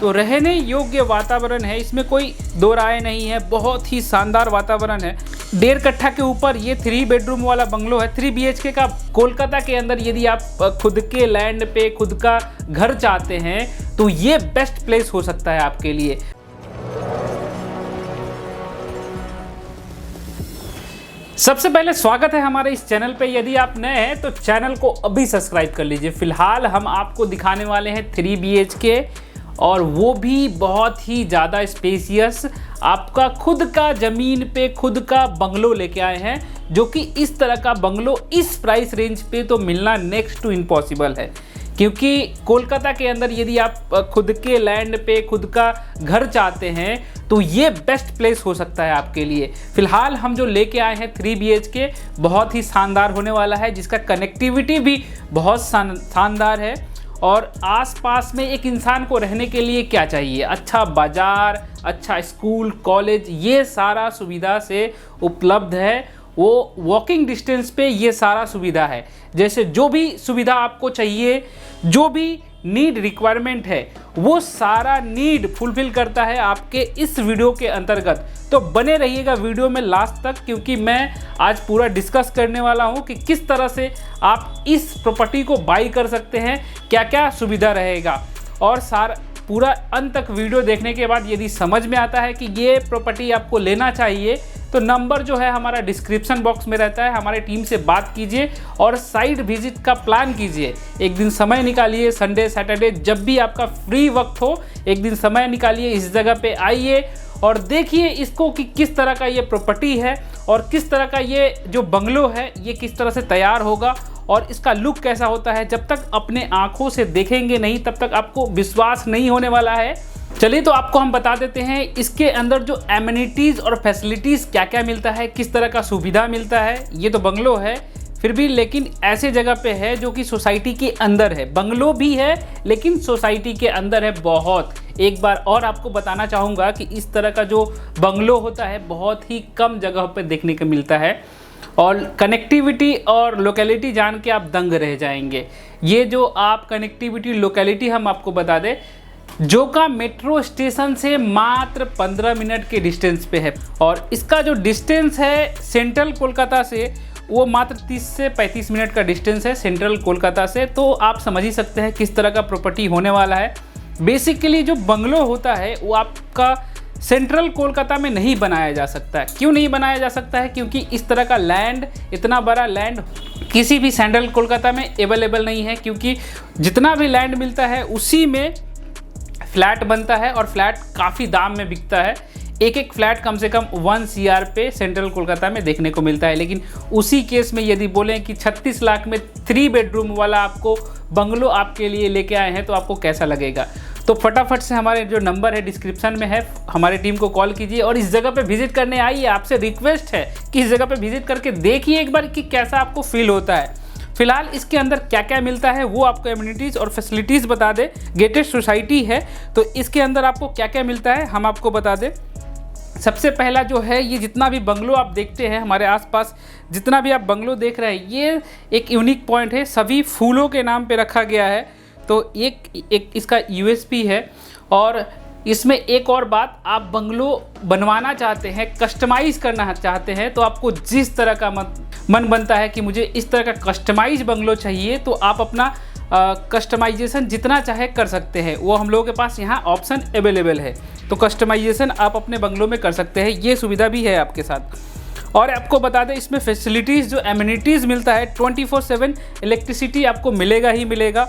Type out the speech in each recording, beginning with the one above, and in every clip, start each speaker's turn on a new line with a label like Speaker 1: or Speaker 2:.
Speaker 1: तो रहने योग्य वातावरण है, इसमें कोई दो राय नहीं है। बहुत ही शानदार वातावरण है। 1.5 कट्ठा के ऊपर ये 3 बेडरूम वाला बंगलो है, 3 BHK का। कोलकाता के अंदर यदि आप खुद के लैंड पे खुद का घर चाहते हैं तो ये बेस्ट प्लेस हो सकता है आपके लिए। सबसे पहले स्वागत है हमारे इस चैनल पे। यदि आप नए हैं तो चैनल को अभी सब्सक्राइब कर लीजिए। फिलहाल हम आपको दिखाने वाले हैं 3 BHK और वो भी बहुत ही ज़्यादा स्पेसियस। आपका खुद का ज़मीन पे खुद का बंगलो लेके आए हैं, जो कि इस तरह का बंगलो इस प्राइस रेंज पे तो मिलना नेक्स्ट टू इम्पॉसिबल है। क्योंकि कोलकाता के अंदर यदि आप खुद के लैंड पे खुद का घर चाहते हैं तो ये बेस्ट प्लेस हो सकता है आपके लिए। फ़िलहाल हम जो लेके आए हैं 3 BHK बहुत ही शानदार होने वाला है, जिसका कनेक्टिविटी भी बहुत शानदार है। और आसपास में एक इंसान को रहने के लिए क्या चाहिए? अच्छा बाज़ार, अच्छा स्कूल, कॉलेज, ये सारा सुविधा से उपलब्ध है। वो वॉकिंग डिस्टेंस पे ये सारा सुविधा है। जैसे जो भी सुविधा आपको चाहिए, जो भी नीड रिक्वायरमेंट है, वो सारा नीड फुलफिल करता है आपके इस वीडियो के अंतर्गत। तो बने रहिएगा वीडियो में लास्ट तक, क्योंकि मैं आज पूरा डिस्कस करने वाला हूँ कि किस तरह से आप इस प्रॉपर्टी को बाई कर सकते हैं, क्या क्या सुविधा रहेगा। और पूरा अंत तक वीडियो देखने के बाद यदि समझ में आता है कि ये प्रॉपर्टी आपको लेना चाहिए तो नंबर जो है हमारा डिस्क्रिप्शन बॉक्स में रहता है। हमारे टीम से बात कीजिए और साइट विजिट का प्लान कीजिए। एक दिन समय निकालिए, संडे सैटरडे जब भी आपका फ्री वक्त हो, एक दिन समय निकालिए, इस जगह पे आइए और देखिए इसको कि किस तरह का ये प्रॉपर्टी है और किस तरह का ये जो बंगलो है ये किस तरह से तैयार होगा और इसका लुक कैसा होता है। जब तक अपने आंखों से देखेंगे नहीं तब तक आपको विश्वास नहीं होने वाला है। चलिए तो आपको हम बता देते हैं इसके अंदर जो एमिनिटीज़ और फैसिलिटीज़ क्या क्या मिलता है, किस तरह का सुविधा मिलता है। ये तो बंगलो है फिर भी, लेकिन ऐसे जगह पे है जो कि सोसाइटी के अंदर है। बंगलो भी है लेकिन सोसाइटी के अंदर है। बहुत एक बार और आपको बताना चाहूँगा कि इस तरह का जो बंगलो होता है बहुत ही कम जगह पे देखने को मिलता है। और कनेक्टिविटी और लोकेलिटी जान के आप दंग रह जाएंगे। ये जो आप कनेक्टिविटी लोकेलिटी हम आपको बता दें, जो का मेट्रो स्टेशन से मात्र 15 मिनट के डिस्टेंस पे है और इसका जो डिस्टेंस है सेंट्रल कोलकाता से वो मात्र 30 से 35 मिनट का डिस्टेंस है सेंट्रल कोलकाता से। तो आप समझ ही सकते हैं किस तरह का प्रॉपर्टी होने वाला है। बेसिकली जो बंगलो होता है वो आपका सेंट्रल कोलकाता में नहीं बनाया जा सकता है। क्यों नहीं बनाया जा सकता है? क्योंकि इस तरह का लैंड, इतना बड़ा लैंड किसी भी सेंट्रल कोलकाता में अवेलेबल नहीं है। क्योंकि जितना भी लैंड मिलता है उसी में फ्लैट बनता है और फ्लैट काफ़ी दाम में बिकता है। एक फ्लैट कम से कम 1 CR पे सेंट्रल कोलकाता में देखने को मिलता है। लेकिन उसी केस में यदि बोलें कि 36 लाख में 3 बेडरूम वाला आपको बंगलो आपके लिए लेके आए हैं तो आपको कैसा लगेगा? तो फटाफट से हमारे जो नंबर है डिस्क्रिप्शन में है, हमारी टीम को कॉल कीजिए और इस जगह पे विजिट करने आइए। आपसे रिक्वेस्ट है कि इस जगह पे विजिट करके देखिए एक बार कि कैसा आपको फील होता है। फिलहाल इसके अंदर क्या क्या मिलता है वो आपको एमिनिटीज़ और फैसिलिटीज़ बता दें। गेटेड सोसाइटी है तो इसके अंदर आपको क्या क्या मिलता है हम आपको बता दें। सबसे पहला जो है, ये जितना भी बंगलो आप देखते हैं हमारे आसपास, जितना भी आप बंगलो देख रहे हैं, ये एक यूनिक पॉइंट है। सभी फूलों के नाम पे रखा गया है। तो एक इसका USP है। और इसमें एक और बात, आप बंगलो बनवाना चाहते हैं, कस्टमाइज़ करना चाहते हैं, तो आपको जिस तरह का मन बनता है कि मुझे इस तरह का कस्टमाइज बंगलो चाहिए, तो आप अपना कस्टमाइजेशन जितना चाहे कर सकते हैं। वो हम लोगों के पास यहाँ ऑप्शन अवेलेबल है। तो कस्टमाइजेशन आप अपने बंगलों में कर सकते हैं, ये सुविधा भी है आपके साथ। और आपको बता दें इसमें फैसिलिटीज़ जो एमिनिटीज़ मिलता है, 24/7 इलेक्ट्रिसिटी आपको मिलेगा ही मिलेगा।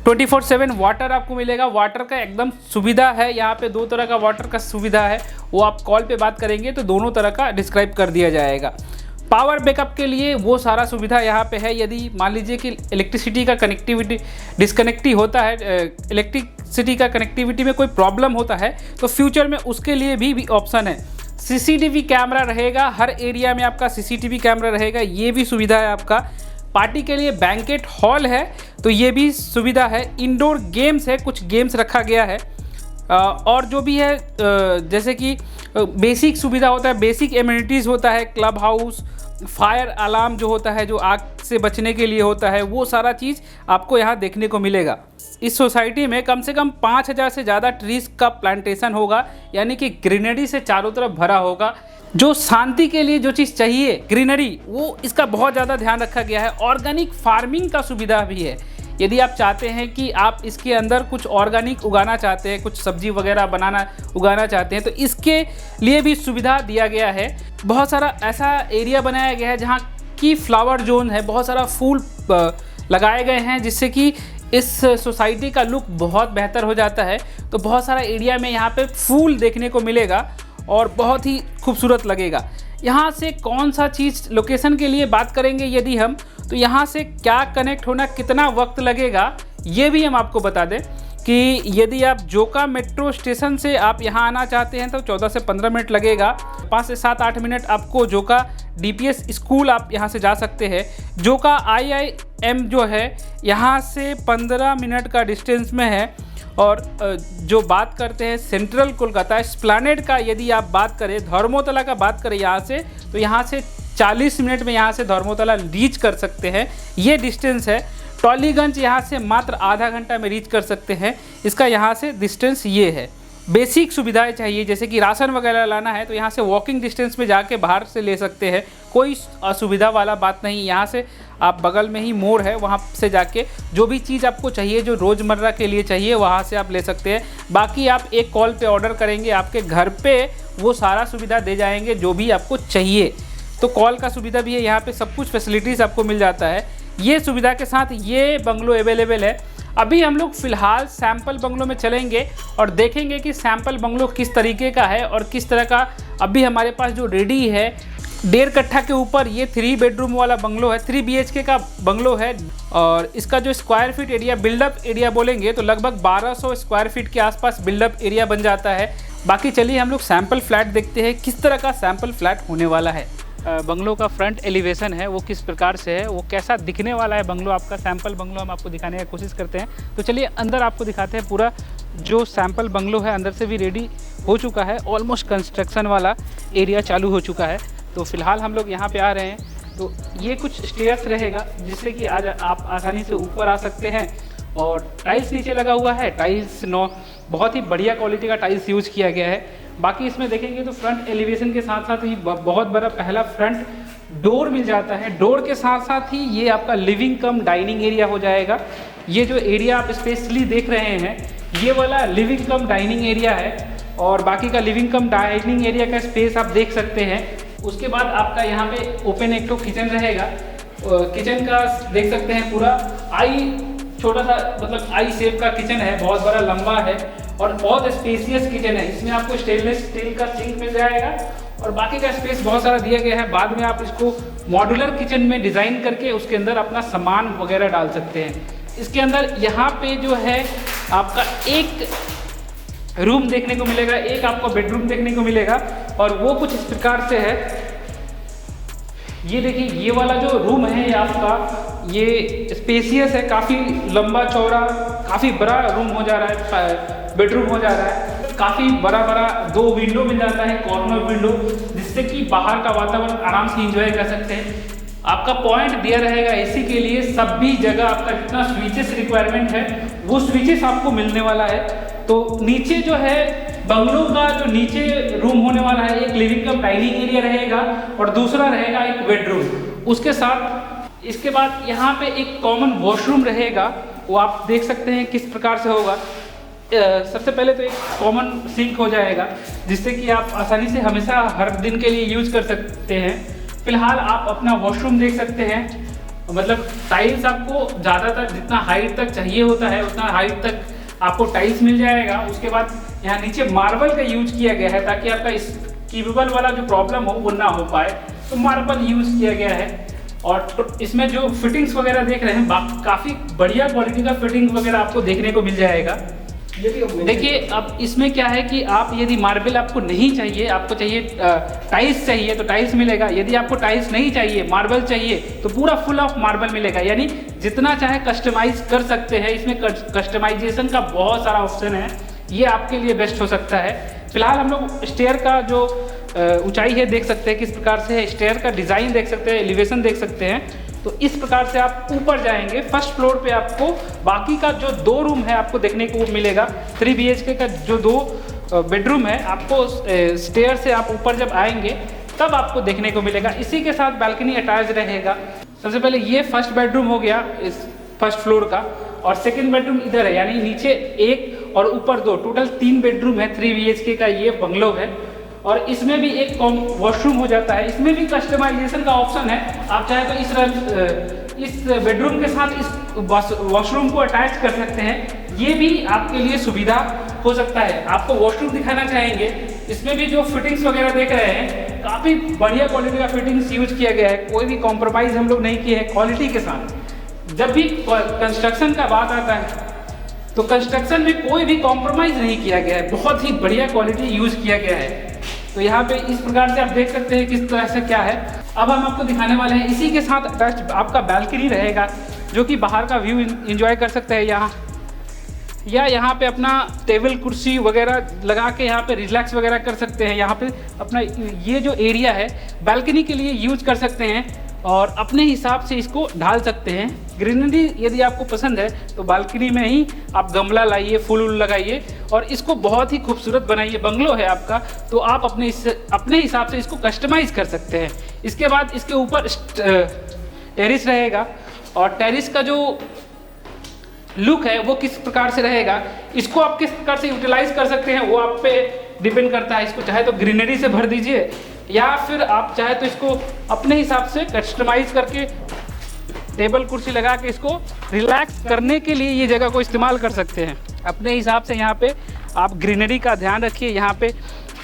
Speaker 1: 24/7 वाटर आपको मिलेगा। वाटर का एकदम सुविधा है। यहाँ पे 2 तरह का वाटर का सुविधा है, वो आप कॉल पे बात करेंगे तो दोनों तरह का डिस्क्राइब कर दिया जाएगा। पावर बैकअप के लिए वो सारा सुविधा यहाँ पे है। यदि मान लीजिए कि इलेक्ट्रिसिटी का कनेक्टिविटी डिस्कनेक्टी होता है, इलेक्ट्रिसिटी का कनेक्टिविटी में कोई प्रॉब्लम होता है तो फ्यूचर में उसके लिए भी ऑप्शन है। CCTV कैमरा रहेगा, हर एरिया में आपका CCTV कैमरा रहेगा, ये भी सुविधा है आपका। पार्टी के लिए बैंकेट हॉल है तो ये भी सुविधा है। इंडोर गेम्स है, कुछ गेम्स रखा गया है। और जो भी है जैसे कि बेसिक सुविधा होता है, बेसिक एमिनिटीज़ होता है, क्लब हाउस, फायर अलार्म जो होता है, जो आग से बचने के लिए होता है, वो सारा चीज़ आपको यहाँ देखने को मिलेगा। इस सोसाइटी में कम से कम 5000 से ज़्यादा ट्रीज़ का प्लांटेशन होगा, यानी कि ग्रीनरी से चारों तरफ भरा होगा। जो शांति के लिए जो चीज़ चाहिए ग्रीनरी, वो इसका बहुत ज़्यादा ध्यान रखा गया है। ऑर्गेनिक फार्मिंग का सुविधा भी है। यदि आप चाहते हैं कि आप इसके अंदर कुछ ऑर्गेनिक उगाना चाहते हैं, कुछ सब्जी वगैरह उगाना चाहते हैं, तो इसके लिए भी सुविधा दिया गया है। बहुत सारा ऐसा एरिया बनाया गया है जहाँ की फ्लावर जोन है, बहुत सारा फूल लगाए गए हैं, जिससे कि इस सोसाइटी का लुक बहुत बेहतर हो जाता है। तो बहुत सारा एरिया में यहाँ पे फूल देखने को मिलेगा और बहुत ही खूबसूरत लगेगा। यहाँ से कौन सा चीज़ लोकेशन के लिए बात करेंगे यदि हम, तो यहाँ से क्या कनेक्ट होना, कितना वक्त लगेगा, ये भी हम आपको बता दें कि यदि आप जोका मेट्रो स्टेशन से आप यहाँ आना चाहते हैं तो 14 से 15 मिनट लगेगा। 5 से 7-8 मिनट आपको जोका DPS स्कूल आप यहाँ से जा सकते हैं। जोका IIM जो है यहाँ से 15 मिनट का डिस्टेंस में है। और जो बात करते हैं सेंट्रल कोलकाता एस्प्लैनेड का, यदि आप बात करें, धर्मोतला का बात करें यहाँ से, तो यहाँ से 40 मिनट में यहाँ से धर्मोतला रीच कर सकते हैं, ये डिस्टेंस है। टॉलीगंज यहाँ से मात्र आधा घंटा में रीच कर सकते हैं, इसका यहाँ से डिस्टेंस ये है। बेसिक सुविधाएं चाहिए, जैसे कि राशन वगैरह लाना है तो यहाँ से वॉकिंग डिस्टेंस में जाके बाहर से ले सकते हैं, कोई असुविधा वाला बात नहीं। यहाँ से आप बगल में ही मोड़ है, वहाँ से जाके जो भी चीज़ आपको चाहिए, जो रोज़मर्रा के लिए चाहिए, वहाँ से आप ले सकते हैं। बाकी आप एक कॉल पे ऑर्डर करेंगे, आपके घर पे वो सारा सुविधा दे जाएंगे जो भी आपको चाहिए। तो कॉल का सुविधा भी है, यहाँ पे सब कुछ फैसिलिटीज़ आपको मिल जाता है। ये सुविधा के साथ ये बंगलो अवेलेबल है। अभी हम लोग फ़िलहाल सैम्पल बंगलो में चलेंगे और देखेंगे कि सैम्पल बंगलो किस तरीके का है और किस तरह का अभी हमारे पास जो रेडी है। 1.5 कट्ठा के ऊपर ये 3 बेडरूम वाला बंगलो है, 3 BHK का बंगलो है। और इसका जो square feet area, build up area बोलेंगे तो लगभग 1200 स्क्वायर फीट के आसपास बिल्डअप एरिया बन जाता है। बाकी चलिए हम लोग सैम्पल फ्लैट देखते हैं किस तरह का सैम्पल फ्लैट होने वाला है। बंगलो का फ्रंट एलिवेशन है वो किस प्रकार से है, वो कैसा दिखने वाला है बंगलो आपका। सैम्पल बंगलो हम आपको दिखाने की कोशिश करते हैं। तो चलिए अंदर आपको दिखाते हैं। पूरा जो सैम्पल बंगलो है अंदर से भी रेडी हो चुका है, ऑलमोस्ट कंस्ट्रक्शन वाला एरिया चालू हो चुका है। तो फिलहाल हम लोग यहाँ पे आ रहे हैं, तो ये कुछ स्टेयर्स रहेगा जिससे कि आज आप आसानी से ऊपर आ सकते हैं। और टाइल्स नीचे लगा हुआ है, टाइल्स बहुत ही बढ़िया क्वालिटी का टाइल्स यूज किया गया है। बाकी इसमें देखेंगे तो फ्रंट एलिवेशन के साथ साथ ही बहुत बड़ा पहला फ्रंट डोर मिल जाता है। डोर के साथ साथ ही ये आपका लिविंग कम डाइनिंग एरिया हो जाएगा। ये जो एरिया आप स्पेशली देख रहे हैं, ये वाला लिविंग कम डाइनिंग एरिया है। और बाकी का लिविंग कम डाइनिंग एरिया का स्पेस आप देख सकते हैं। उसके बाद आपका यहाँ पे ओपन एक किचन रहेगा। किचन का देख सकते हैं पूरा छोटा सा मतलब आई शेप का किचन है, बहुत बड़ा लंबा है और बहुत स्पेसियस किचन है। इसमें आपको स्टेनलेस स्टील का सिंक मिल जाएगा और बाकी का स्पेस बहुत सारा दिया गया है। बाद में आप इसको मॉड्यूलर किचन में डिज़ाइन करके उसके अंदर अपना सामान वगैरह डाल सकते हैं। इसके अंदर यहाँ पे जो है आपका एक रूम देखने को मिलेगा, एक आपको बेडरूम देखने को मिलेगा और वो कुछ इस प्रकार से है। ये देखिए, ये वाला जो रूम है ये आपका ये स्पेसियस है, काफ़ी लंबा चौड़ा, काफ़ी बड़ा रूम हो जा रहा है, बेडरूम हो जा रहा है। काफ़ी बड़ा 2 विंडो मिल जाता है, कॉर्नर विंडो, जिससे कि बाहर का वातावरण आराम से एंजॉय कर सकते हैं। आपका पॉइंट दिया रहेगा एसी के लिए, सभी जगह आपका जितना स्विचेस रिक्वायरमेंट है वो स्विचेस आपको मिलने वाला है। तो नीचे जो है बंगलो का जो नीचे रूम होने वाला है, एक लिविंग कम डाइनिंग एरिया रहेगा और दूसरा रहेगा एक बेडरूम। उसके साथ इसके बाद यहाँ पे एक कॉमन वॉशरूम रहेगा, वो आप देख सकते हैं किस प्रकार से होगा। सबसे पहले तो एक कॉमन सिंक हो जाएगा जिससे कि आप आसानी से हमेशा हर दिन के लिए यूज कर सकते हैं। फिलहाल आप अपना वॉशरूम देख सकते हैं, मतलब टाइल्स आपको ज़्यादातर जितना हाइट तक चाहिए होता है उतना हाइट तक आपको टाइल्स मिल जाएगा। उसके बाद यहाँ नीचे मार्बल का यूज किया गया है ताकि आपका इस कीबल वाला जो प्रॉब्लम हो वो ना हो पाए, तो मार्बल यूज किया गया है। और इसमें जो फिटिंग्स वगैरह देख रहे हैं काफ़ी बढ़िया क्वालिटी का फिटिंग वगैरह आपको देखने को मिल जाएगा। देखिए अब इसमें क्या है कि आप यदि मार्बल आपको नहीं चाहिए, आपको चाहिए टाइल्स चाहिए तो टाइल्स मिलेगा। यदि आपको टाइल्स नहीं चाहिए, मार्बल चाहिए तो पूरा फुल ऑफ मार्बल मिलेगा, यानी जितना चाहे कस्टमाइज कर सकते हैं। इसमें कस्टमाइजेशन का बहुत सारा ऑप्शन है, ये आपके लिए बेस्ट हो सकता है। फिलहाल हम लोग स्टेयर का जो ऊंचाई है देख सकते हैं किस प्रकार से है, स्टेयर का डिज़ाइन देख सकते हैं, एलिवेशन देख सकते हैं। तो इस प्रकार से आप ऊपर जाएंगे। फर्स्ट फ्लोर पे आपको बाकी का जो 2 रूम है आपको देखने को मिलेगा। 3 BHK का जो 2 बेडरूम है आपको स्टेयर से आप ऊपर जब आएंगे तब आपको देखने को मिलेगा। इसी के साथ बालकनी अटैच रहेगा। सबसे पहले ये फर्स्ट बेडरूम हो गया इस फर्स्ट फ्लोर का, और सेकंड बेडरूम इधर है, यानी नीचे 1 और ऊपर 2, टोटल 3 बेडरूम है। 3 BHK का ये बंगलो है, और इसमें भी एक वॉशरूम हो जाता है। इसमें भी कस्टमाइजेशन का ऑप्शन है। आप चाहे तो इस बेडरूम के साथ इस वॉशरूम को अटैच कर सकते हैं। ये भी आपके लिए सुविधा हो सकता है। आपको वॉशरूम दिखाना चाहेंगे। इसमें भी जो फिटिंग्स वगैरह देख रहे हैं, काफ़ी बढ़िया क्वालिटी का फिटिंग्स यूज किया गया है। कोई भी कॉम्प्रोमाइज़ हम लोग नहीं किए हैं क्वालिटी के साथ। जब भी कंस्ट्रक्शन का बात आता है तो कंस्ट्रक्शन में कोई भी कॉम्प्रोमाइज़ नहीं किया गया है। बहुत ही बढ़िया क्वालिटी यूज किया गया है। तो यहाँ पे इस प्रकार से आप देख सकते हैं किस तरह से क्या है। अब हम आपको दिखाने वाले हैं, इसी के साथ अटैच आपका बालकनी रहेगा, जो कि बाहर का व्यू एंजॉय कर सकते हैं यहाँ, या यहाँ पे अपना टेबल कुर्सी वगैरह लगा के यहाँ पे रिलैक्स वगैरह कर सकते हैं। यहाँ पे अपना ये जो एरिया है बालकनी के लिए यूज कर सकते हैं, और अपने हिसाब से इसको ढाल सकते हैं। ग्रीनरी यदि आपको पसंद है तो बालकनी में ही आप गमला लाइए, फूल लगाइए, और इसको बहुत ही खूबसूरत बनाइए। बंगलो है आपका, तो आप अपने हिसाब से इसको कस्टमाइज़ कर सकते हैं। इसके बाद इसके ऊपर टेरिस रहेगा, और टेरिस का जो लुक है वो किस प्रकार से रहेगा, इसको आप किस प्रकार से यूटिलाइज कर सकते हैं वो आप पे डिपेंड करता है। इसको चाहे तो ग्रीनरी से भर दीजिए, या फिर आप चाहे तो इसको अपने हिसाब से कस्टमाइज करके टेबल कुर्सी लगा के इसको रिलैक्स करने के लिए ये जगह को इस्तेमाल कर सकते हैं। अपने हिसाब से यहाँ पे आप ग्रीनरी का ध्यान रखिए, यहाँ पे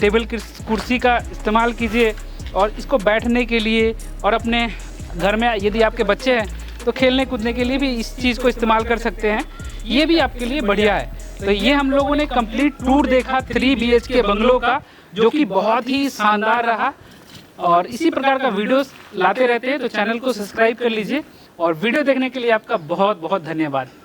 Speaker 1: टेबल कुर्सी का इस्तेमाल कीजिए, और इसको बैठने के लिए, और अपने घर में यदि आपके बच्चे हैं तो खेलने कूदने के लिए भी इस चीज़ को इस्तेमाल कर सकते हैं। ये भी आपके लिए बढ़िया है। तो ये हम लोगों ने कंप्लीट टूर देखा 3 BHK बंगलो का, जो कि बहुत ही शानदार रहा। और इसी प्रकार का वीडियोस लाते रहते हैं, तो चैनल को सब्सक्राइब कर लीजिए। और वीडियो देखने के लिए आपका बहुत बहुत धन्यवाद।